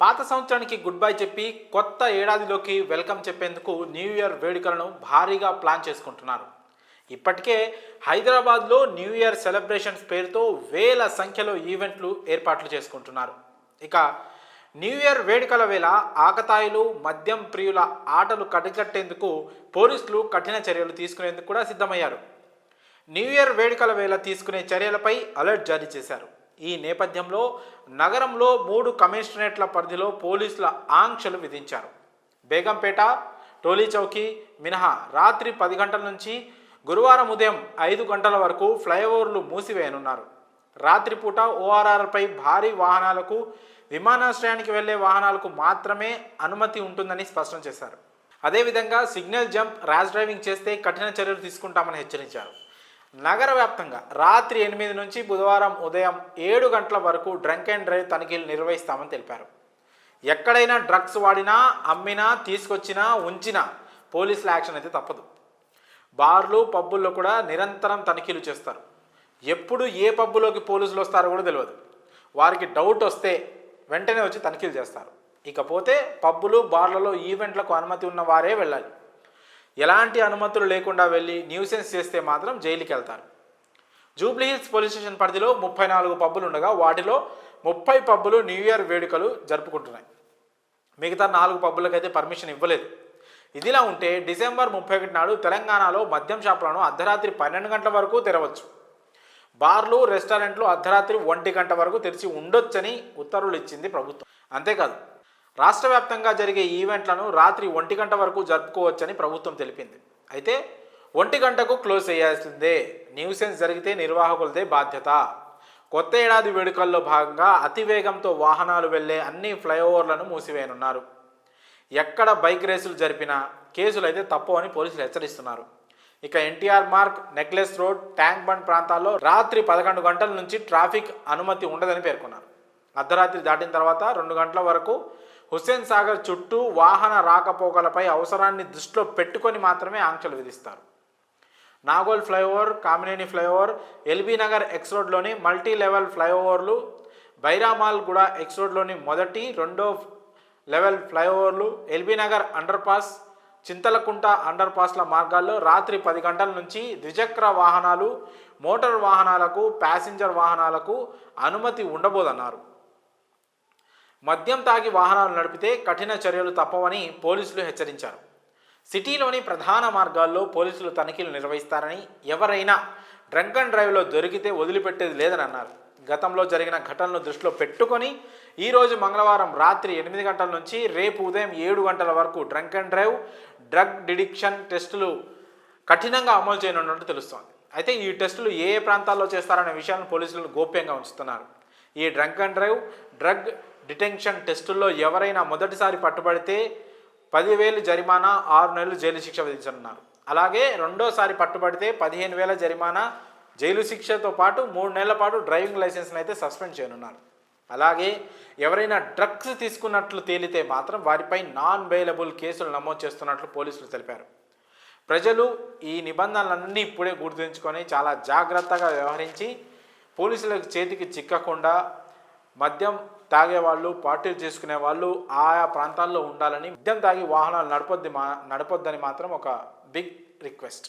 పాత సంవత్సరానికి good bye చెప్పి కొత్త ఏడాదిలోకి వెల్కమ్ చెప్పేందుకు న్యూ ఇయర్ వేడుకలను భారీగా ప్లాన్ చేసుకుంటున్నారు. ఇప్పటికే హైదరాబాద్లో న్యూ ఇయర్ సెలబ్రేషన్స్ పేరుతో వేల సంఖ్యలో ఈవెంట్లు ఏర్పాట్లు చేసుకుంటున్నారు. ఇక న్యూ ఇయర్ వేడుకల వేళ ఆకతాయిలు మద్యం ప్రియుల ఆటలు కట్టికట్టేందుకు పోలీసులు కఠిన చర్యలు తీసుకునేందుకు కూడా సిద్ధమయ్యారు. న్యూ ఇయర్ వేడుకల వేళ తీసుకునే చర్యలపై అలర్ట్ జారీ చేశారు. ఈ నేపథ్యంలో నగరంలో 3 కమిషనరేట్ల పరిధిలో పోలీసుల ఆంక్షలు విధించారు. బేగంపేట, టోలీ చౌకీ మినహా రాత్రి 10 గంటల నుంచి గురువారం ఉదయం 5 గంటల వరకు ఫ్లైఓవర్లు మూసివేయనున్నారు. రాత్రిపూట ఓఆర్ఆర్పై భారీ వాహనాలకు, విమానాశ్రయానికి వెళ్లే వాహనాలకు మాత్రమే అనుమతి ఉంటుందని స్పష్టం చేశారు. అదేవిధంగా సిగ్నల్ జంప్, ర్యాష్ డ్రైవింగ్ చేస్తే కఠిన చర్యలు తీసుకుంటామని హెచ్చరించారు. నగర వ్యాప్తంగా రాత్రి 8 నుంచి బుధవారం ఉదయం 7 గంటల వరకు డ్రంక్ అండ్ డ్రైవ్ తనిఖీలు నిర్వహిస్తామని తెలిపారు. ఎక్కడైనా డ్రగ్స్ వాడినా, అమ్మినా, తీసుకొచ్చినా, ఉంచినా పోలీసుల యాక్షన్ అయితే తప్పదు. బార్లు, పబ్బుల్లో కూడా నిరంతరం తనిఖీలు చేస్తారు. ఎప్పుడు ఏ పబ్బులోకి పోలీసులు వస్తారో కూడా తెలియదు. వారికి డౌట్ వస్తే వెంటనే వచ్చి తనిఖీలు చేస్తారు. ఇకపోతే పబ్బులు, బార్లలో ఈవెంట్లకు అనుమతి ఉన్న వారే వెళ్ళాలి. ఎలాంటి అనుమతులు లేకుండా వెళ్ళి న్యూసెన్స్ చేస్తే మాత్రం జైలుకి వెళ్తారు. జూబ్లీహిల్స్ పోలీస్ స్టేషన్ పరిధిలో 34 పబ్బులు ఉండగా వాటిలో 30 పబ్బులు న్యూ ఇయర్ వేడుకలు జరుపుకుంటున్నాయి. మిగతా 4 పబ్బులకైతే పర్మిషన్ ఇవ్వలేదు. ఇదిలా ఉంటే డిసెంబర్ 31 నాడు తెలంగాణలో మద్యం షాపులను అర్ధరాత్రి 12 గంటల వరకు తెరవచ్చు. బార్లు, రెస్టారెంట్లు అర్ధరాత్రి 1 గంట వరకు తెరిచి ఉండొచ్చని ఉత్తర్వులు ఇచ్చింది ప్రభుత్వం. అంతేకాదు, రాష్ట్ర వ్యాప్తంగా జరిగే ఈవెంట్లను రాత్రి 1 గంట వరకు జరుపుకోవచ్చని ప్రభుత్వం తెలిపింది. అయితే 1 గంటకు క్లోజ్ చేయాల్సిందే. న్యూసెన్స్ జరిగితే నిర్వాహకులదే బాధ్యత. కొత్త ఏడాది వేడుకల్లో భాగంగా అతివేగంతో వాహనాలు వెళ్లే అన్ని ఫ్లైఓవర్లను మూసివేయనున్నారు. ఎక్కడ బైక్ రేసులు జరిపినా కేసులు అయితే తప్పు అని పోలీసులు హెచ్చరిస్తున్నారు. ఇక NTR Marg, necklace road, tank bund ప్రాంతాల్లో రాత్రి 11 గంటల నుంచి ట్రాఫిక్ అనుమతి ఉండదని పేర్కొన్నారు. అర్ధరాత్రి దాటిన తర్వాత 2 గంటల వరకు హుస్సేన్ సాగర్ చుట్టూ వాహన రాకపోకలపై అవసరాన్ని దృష్టిలో పెట్టుకొని మాత్రమే ఆంక్షలు విధిస్తారు. Nagole flyover, Kamineni flyover, LB Nagar X రోడ్లోని మల్టీ లెవెల్ ఫ్లైఓవర్లు, బైరామాల్ గూడ ఎక్స్ రోడ్లోని 1, 2 లెవెల్ ఫ్లైఓవర్లు, LB Nagar underpass, Chintalkunta అండర్ పాస్ల మార్గాల్లో రాత్రి 10 గంటల నుంచి ద్విచక్ర వాహనాలు, మోటార్ వాహనాలకు, ప్యాసింజర్ వాహనాలకు అనుమతి ఉండబోదన్నారు. మద్యం తాగి వాహనాలు నడిపితే కఠిన చర్యలు తప్పవని పోలీసులు హెచ్చరించారు. సిటీలోని ప్రధాన మార్గాల్లో పోలీసులు తనిఖీలు నిర్వహిస్తారని, ఎవరైనా డ్రంక్ అండ్ డ్రైవ్లో దొరికితే వదిలిపెట్టేది లేదని అన్నారు. గతంలో జరిగిన ఘటనలు దృష్టిలో పెట్టుకొని ఈరోజు మంగళవారం రాత్రి 8 గంటల నుంచి రేపు ఉదయం 7 గంటల వరకు drunk and drive, drug de-addiction టెస్టులు కఠినంగా అమలు చేయనున్నట్టు తెలుస్తోంది. అయితే ఈ టెస్టులు ఏ ప్రాంతాల్లో చేస్తారనే విషయాలను పోలీసులు గోప్యంగా ఉంచుతున్నారు. ఈ drunk and drive, drug detention టెస్టుల్లో ఎవరైనా మొదటిసారి పట్టుబడితే 10,000 జరిమానా, 6 నెలలు జైలు శిక్ష విధించనున్నారు. అలాగే రెండోసారి పట్టుబడితే 15,000 జరిమానా, జైలు శిక్షతో పాటు 3 నెలల పాటు డ్రైవింగ్ లైసెన్స్ని అయితే సస్పెండ్ చేయనున్నారు. అలాగే ఎవరైనా డ్రగ్స్ తీసుకున్నట్లు తేలితే మాత్రం వారిపై నాన్ బెయిలబుల్ కేసులు నమోదు చేస్తున్నట్లు పోలీసులు తెలిపారు. ప్రజలు ఈ నిబంధనలన్నీ ఇప్పుడే గుర్తుంచుకొని చాలా జాగ్రత్తగా వ్యవహరించి పోలీసుల చేతికి చిక్కకుండా మద్యం తాగేవాళ్ళు, పార్టీలు చేసుకునే వాళ్ళు ఆయా ప్రాంతాల్లో ఉండాలని, మద్యం తాగి వాహనాలు నడపొద్దని మాత్రం ఒక బిగ్ రిక్వెస్ట్.